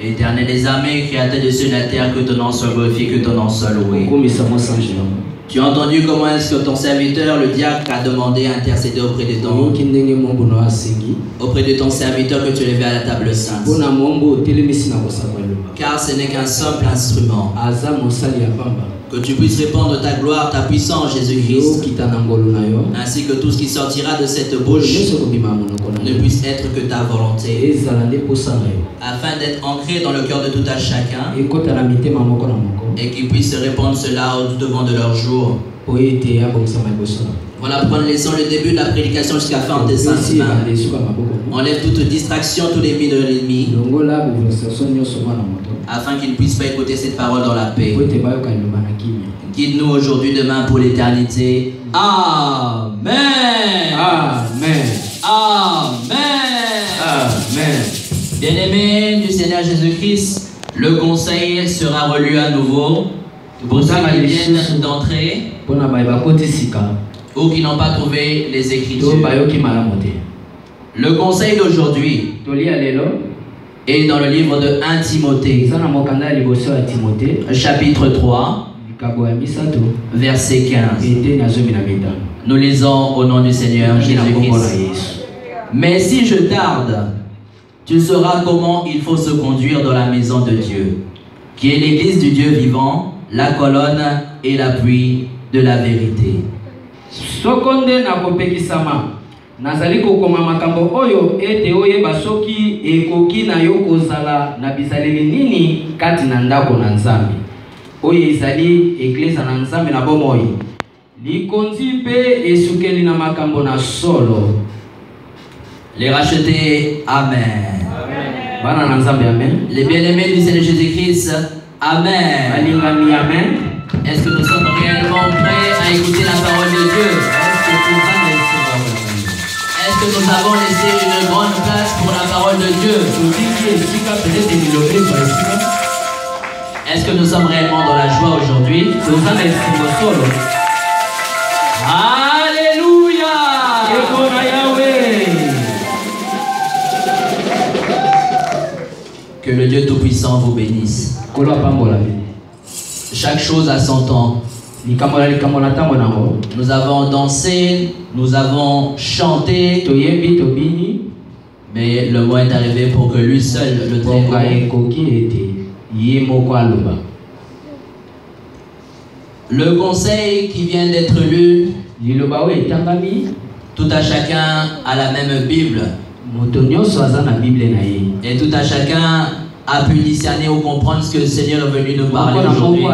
Éternel des armées, créateur de cieux et de la terre, que ton nom soit glorifié, que ton nom soit loué. Tu as entendu comment est-ce que ton serviteur, le diacre, a demandé à intercéder auprès de ton serviteur que tu levais à la table sainte. Car ce n'est qu'un simple instrument. Que tu puisses répandre ta gloire, ta puissance, Jésus-Christ. Ainsi que tout ce qui sortira de cette bouche ne puisse être que ta volonté. Afin d'être ancré dans le cœur de tout un chacun. Et qu'ils puissent répandre cela au-devant de leur jour. Voilà pourquoi nous laissons le début de la prédication jusqu'à la fin des saintes mains. Enlève toute distraction, tous les de l'ennemi. Afin qu'ils ne puissent pas écouter cette parole dans la paix. Guide-nous aujourd'hui, demain pour l'éternité. Amen. Amen. Amen. Amen. Bien-aimés du Seigneur Jésus-Christ, le conseil sera relu à nouveau pour ceux qui viennent d'entrer ou qui n'ont pas trouvé les Écritures. Le conseil d'aujourd'hui est dans le livre de 1 Timothée, chapitre 3, verset 15. Nous lisons au nom du Seigneur Jésus-Christ. Mais si je tarde, tu sauras comment il faut se conduire dans la maison de Dieu, qui est l'église du Dieu vivant, la colonne et l'appui de la vérité. Sokonde na kopekisama nazali kokoma makambo oyo ete oyeba soki ekoki na yo kozala na bizaleli nini kati na ndako na Nzambe oyo ezali eglise na Nzambe na bomoi likonzi pe esukeli na makambo na solo. Les rachetés, amen. Bana na Nzambe, amen. Les bien-aimés du Seigneur Jésus-Christ, amen. Balingami, amen. Est-ce que nous sommes réellement prêts à écouter la parole de Dieu? Est-ce que nous avons laissé une grande place pour la parole de Dieu? Est-ce que nous sommes réellement dans la joie aujourd'hui? Alléluia! Que le Dieu Tout-Puissant vous bénisse. Chaque chose a son temps. Nous avons dansé, nous avons chanté, mais le moment est arrivé pour que lui seul le traite. Le conseil qui vient d'être lu, tout à chacun a la même Bible. Et tout à chacun a pu discerner ou comprendre ce que le Seigneur est venu nous parler aujourd'hui.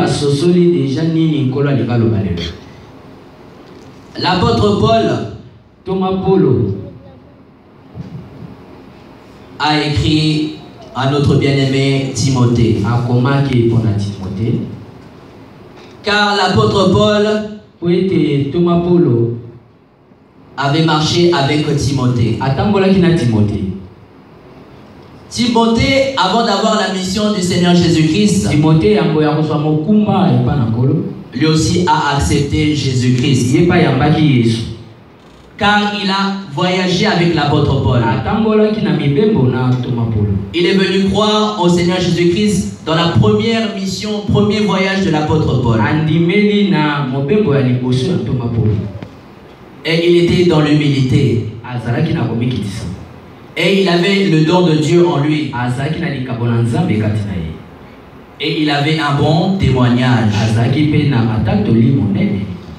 L'apôtre Paul a écrit à notre bien-aimé Timothée. Car l'apôtre Paul avait marché avec Timothée. Timothée, avant d'avoir la mission du Seigneur Jésus-Christ, lui aussi a accepté Jésus-Christ. Car il a voyagé avec l'apôtre Paul. Il est venu croire au Seigneur Jésus-Christ dans la première mission, premier voyage de l'apôtre Paul. Et il était dans l'humilité. Et il avait le don de Dieu en lui. Et il avait un bon témoignage.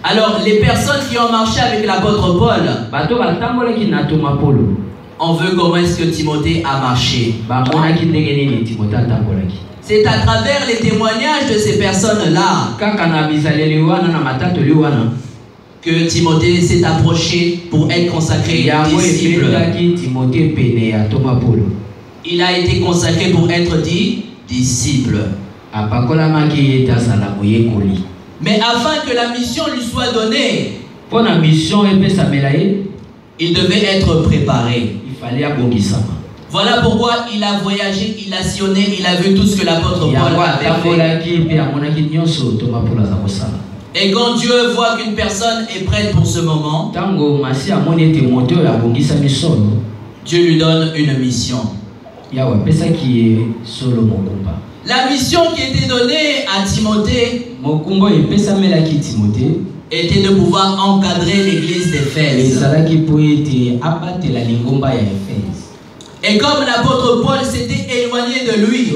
Alors, les personnes qui ont marché avec l'apôtre Paul, on veut comment est-ce que Timothée a marché. C'est à travers les témoignages de ces personnes-là que Timothée s'est approché pour être consacré disciple. Il a été consacré pour être dit disciple. Mais afin que la mission lui soit donnée, il devait être préparé. Voilà pourquoi il a voyagé, il a sillonné, il a vu tout ce que l'apôtre Paul avait fait. Et quand Dieu voit qu'une personne est prête pour ce moment, Dieu lui donne une mission. La mission qui était donnée à Timothée était de pouvoir encadrer l'église d'Éphèse. Et comme l'apôtre Paul s'était éloigné de lui,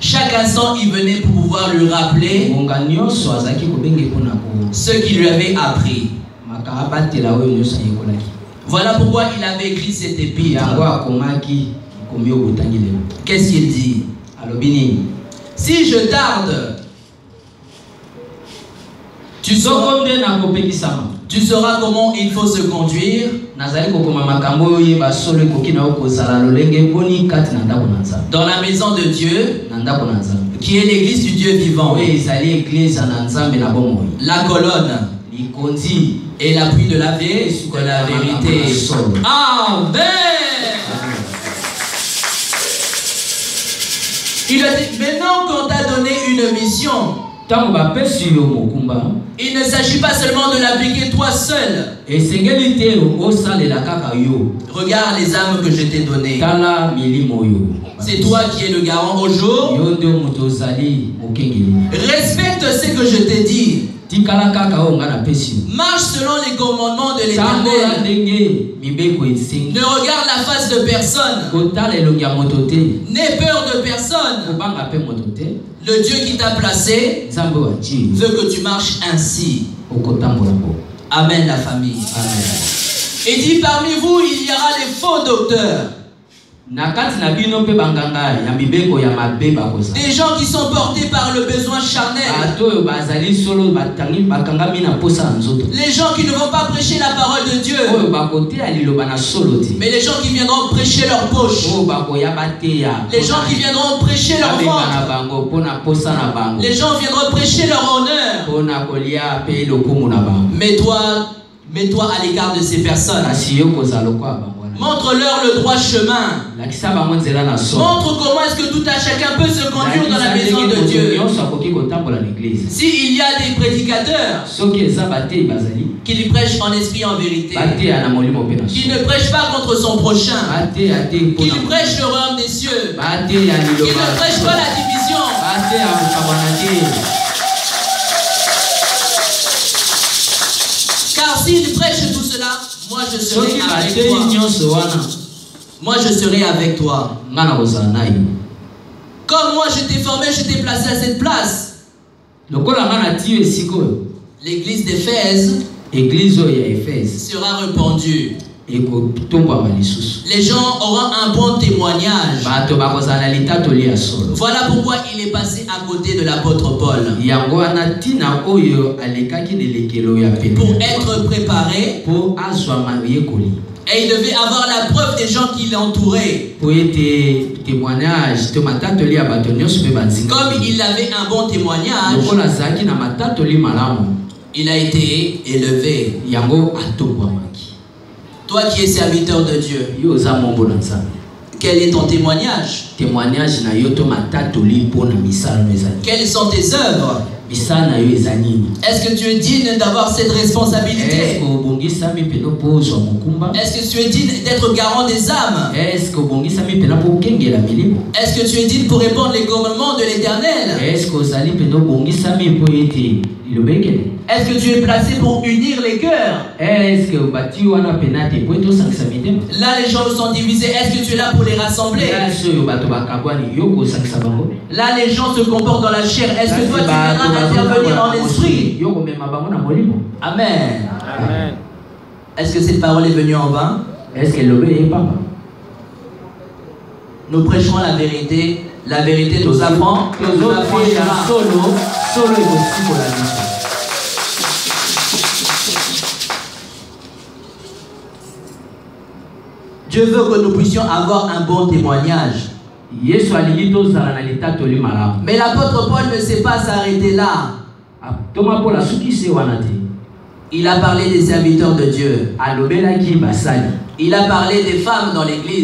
chaque instant il venait pour pouvoir lui rappeler ce qu'il lui avait appris. Voilà pourquoi il avait écrit cette épître. Qu'est-ce qu'il dit? Si je tarde, tu sauras comment il faut se conduire. Dans la maison de Dieu, qui est l'église du Dieu vivant. La colonne et l'appui de la vérité. Amen. Il a dit, maintenant qu'on t'a donné une mission, il ne s'agit pas seulement de l'appliquer toi seul. Regarde les âmes que je t'ai données. C'est toi qui es le garant au jour. Respecte ce que je t'ai dit. Marche selon les commandements de l'Éternel. Ne regarde la face de personne. N'aie peur de personne. Le Dieu qui t'a placé veut que tu marches ainsi. Amen, la famille. Amen. Et dit, parmi vous, il y aura des faux docteurs. Des gens qui sont portés par le besoin charnel. Les gens qui ne vont pas prêcher la parole de Dieu, mais les gens qui viendront prêcher leur poche. Les gens qui viendront prêcher leur ventre. Les gens viendront prêcher leur honneur. Mets-toi à l'égard de ces personnes. Montre-leur le droit chemin. Montre comment est-ce que tout à chacun peut se conduire dans la maison de Dieu. S'il y a des prédicateurs qui lui prêchent en esprit et en vérité, qui ne prêchent pas contre son prochain, qui lui prêchent le royaume des cieux, qui ne prêchent pas la division, car s'il prêche tout cela, moi je serai avec toi. Moi je serai avec toi. Comme moi je t'ai formé, je t'ai placé à cette place. L'église d'Éphèse sera répandue. Les gens auront un bon témoignage. Voilà pourquoi il est passé à côté de l'apôtre Paul. Pour être préparé. Et il devait avoir la preuve des gens qui l'entouraient. Comme il avait un bon témoignage, il a été élevé. Toi qui es serviteur de Dieu, quel est ton témoignage? Quelles sont tes œuvres? Est-ce que tu es digne d'avoir cette responsabilité? Est-ce que tu es digne d'être garant des âmes? Est-ce que tu es digne pour répondre les commandements de l'Éternel? Est-ce que tu es placé pour unir les cœurs? Là, les gens sont divisés. Est-ce que tu es là pour les rassembler? Là, les gens se comportent dans la chair. Est-ce que toi, tu viendras intervenir en esprit? Amen. Amen. Est-ce que cette parole est venue en vain? Nous prêcherons la vérité. La vérité nous apprend. Dieu veut que nous puissions avoir un bon témoignage. Mais l'apôtre Paul ne s'est pas s'arrêter là. Il a parlé des serviteurs de Dieu. Il a parlé des femmes dans l'église.